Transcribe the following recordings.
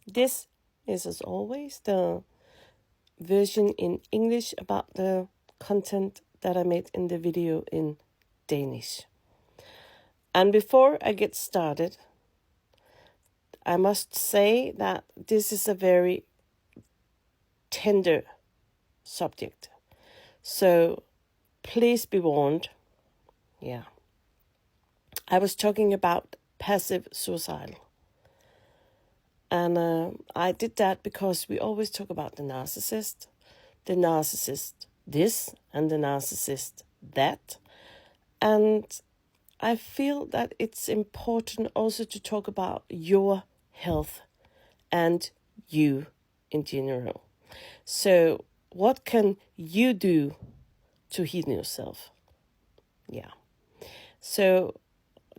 This is, as always, the version in English about the content that I made in the video in Danish. And before I get started, I must say that this is a very tender subject. So please be warned. Yeah. I was talking about passive suicidal. And I did that because we always talk about the narcissist this, and the narcissist that. And I feel that it's important also to talk about your health and you in general. So what can you do to heal yourself? Yeah. So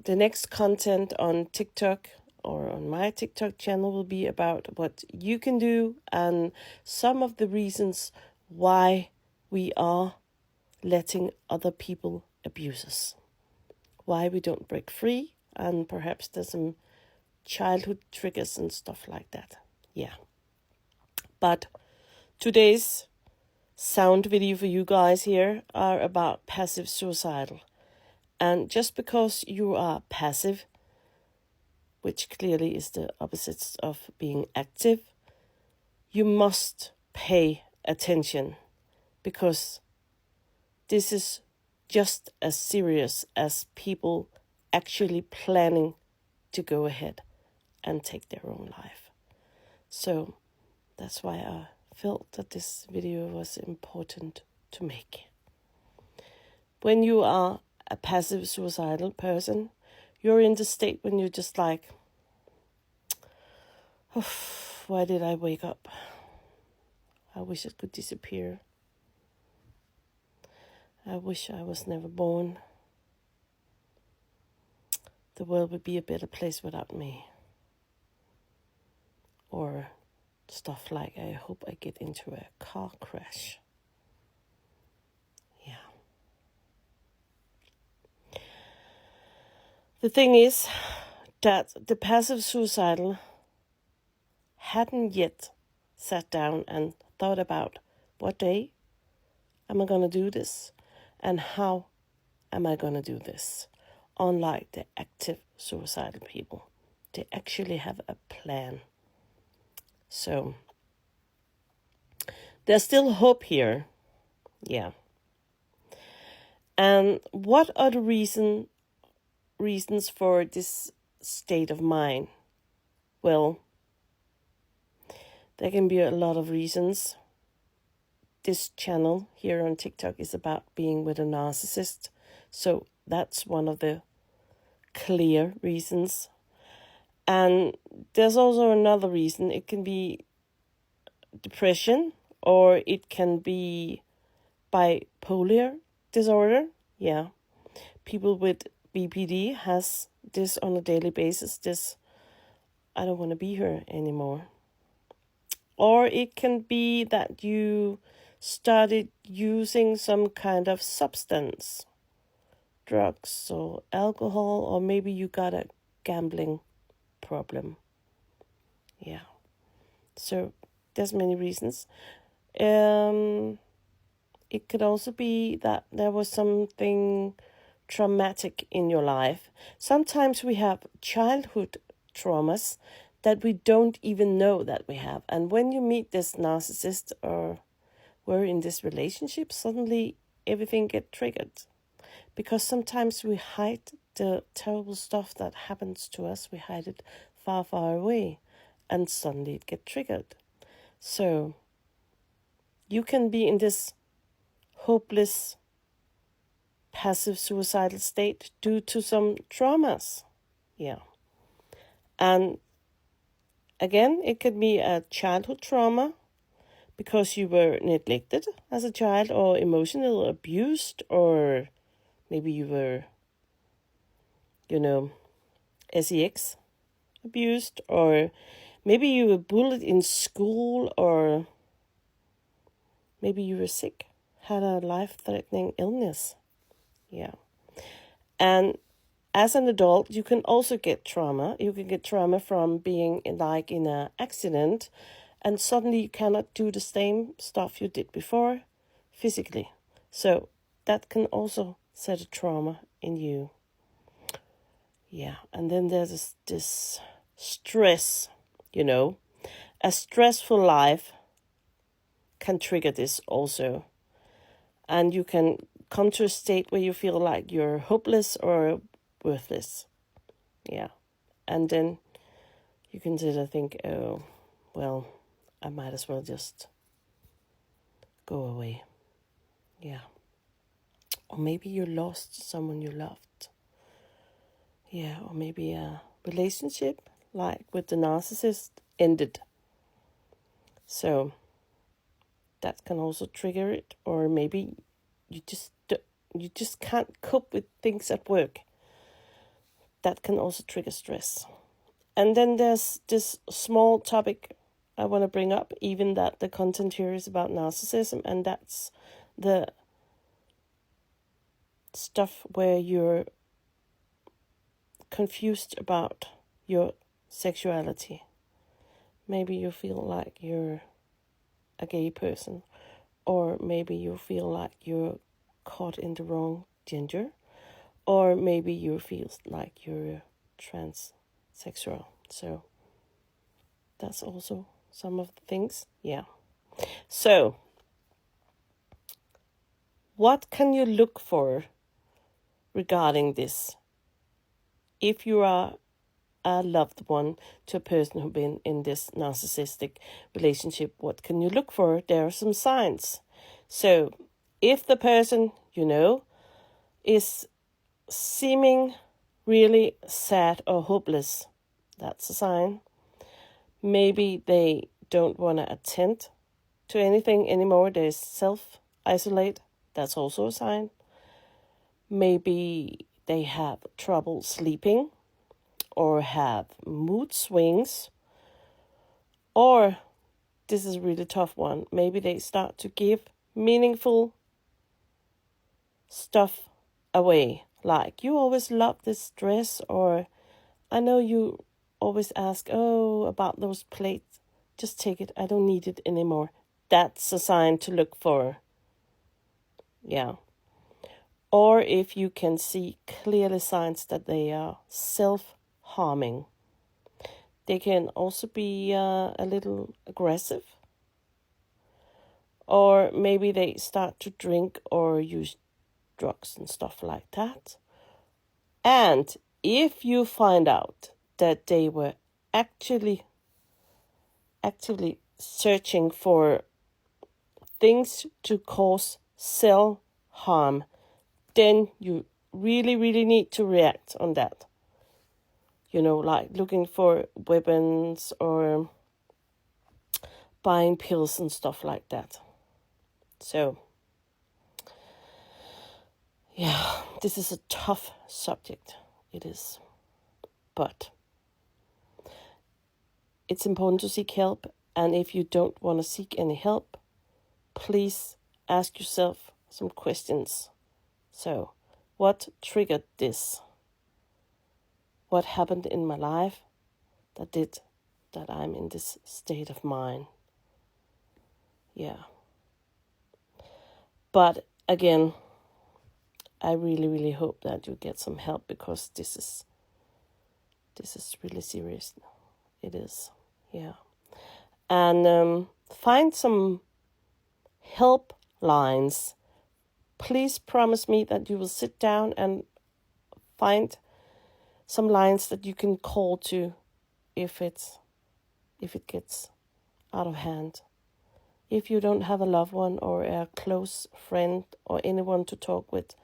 the next content on TikTok or on my TikTok channel will be about what you can do and some of the reasons why we are letting other people abuse us. Why we don't break free, and perhaps there's some childhood triggers and stuff like that. Yeah. But today's sound video for you guys here are about passive suicidal. And just because you are passive, which clearly is the opposite of being active, you must pay attention, because this is just as serious as people actually planning to go ahead and take their own life. So that's why I felt that this video was important to make. When you are a passive suicidal person, you're in the state when you're just like, oh, why did I wake up? I wish it could disappear. I wish I was never born. The world would be a better place without me. Or stuff like, I hope I get into a car crash. Yeah. The thing is that the passive suicidal hadn't yet sat down and thought about what day am I going to do this and how am I going to do this. Unlike the active suicidal people, they actually have a plan. So there's still hope here. Yeah. And what are the reasons for this state of mind? Well, there can be a lot of reasons. This channel here on TikTok is about being with a narcissist. So that's one of the clear reasons. And there's also another reason. It can be depression, or it can be bipolar disorder. Yeah. People with BPD has this on a daily basis. This, I don't want to be here anymore. Or it can be that you started using some kind of substance, drugs or alcohol, or maybe you got a gambling problem. Yeah. So there's many reasons. It could also be that there was something traumatic in your life. Sometimes we have childhood traumas that we don't even know that we have. And when you meet this narcissist or we're in this relationship, suddenly everything gets triggered. Because sometimes we hide the terrible stuff that happens to us. We hide it far, far away. And suddenly it gets triggered. So you can be in this hopeless, passive suicidal state due to some traumas. Yeah. And again, it could be a childhood trauma because you were neglected as a child, or emotionally abused, or maybe you were, sex abused, or maybe you were bullied in school, or maybe you were sick, had a life-threatening illness. Yeah. And as an adult, you can also get trauma. You can get trauma from being in an accident, and suddenly you cannot do the same stuff you did before physically. So that can also set a trauma in you. Yeah, and then there's this stress, A stressful life can trigger this also. And you can come to a state where you feel like you're hopeless or worthless. Yeah. And then you can think, oh, well, I might as well just go away. Yeah. Or maybe you lost someone you loved. Yeah, or maybe a relationship, like with the narcissist, ended. So that can also trigger it. Or maybe you just can't cope with things at work. That can also trigger stress. And then there's this small topic I want to bring up, even that the content here is about narcissism, and that's the stuff where you're confused about your sexuality. Maybe you feel like you're a gay person, or maybe you feel like you're caught in the wrong gender, or maybe you feel like you're transsexual. So that's also some of the things. Yeah. So what can you look for regarding this? If you are a loved one to a person who's been in this narcissistic relationship, what can you look for? There are some signs. So if the person is seeming really sad or hopeless, that's a sign. Maybe they don't want to attend to anything anymore. They self-isolate. That's also a sign. Maybe they have trouble sleeping or have mood swings. Or, this is a really tough one, maybe they start to give meaningful stuff away. Like, you always love this dress, or I know you always ask, about those plates. Just take it. I don't need it anymore. That's a sign to look for. Yeah. Or if you can see clearly signs that they are self-harming. They can also be a little aggressive. Or maybe they start to drink or use drugs and stuff like that. And if you find out that they were actively searching for things to cause self-harm, then you really, really need to react on that. Like looking for weapons or buying pills and stuff like that. So, yeah, this is a tough subject. It is. But it's important to seek help. And if you don't want to seek any help, please ask yourself some questions. So, what triggered this? What happened in my life that did that I'm in this state of mind? Yeah. But again, I really, really hope that you get some help, because this is really serious. It is. Yeah. And find some help lines. Please promise me that you will sit down and find some lines that you can call to if it gets out of hand. If you don't have a loved one or a close friend or anyone to talk with,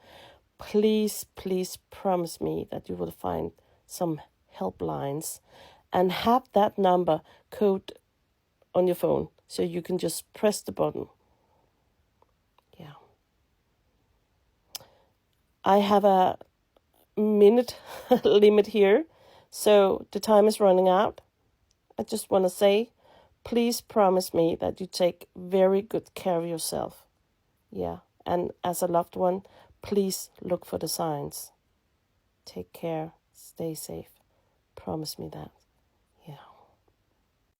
please, please promise me that you will find some helplines and have that number code on your phone so you can just press the button. Yeah. I have a minute limit here, so the time is running out. I just want to say, please promise me that you take very good care of yourself. Yeah. And as a loved one, please look for the signs. Take care. Stay safe. Promise me that.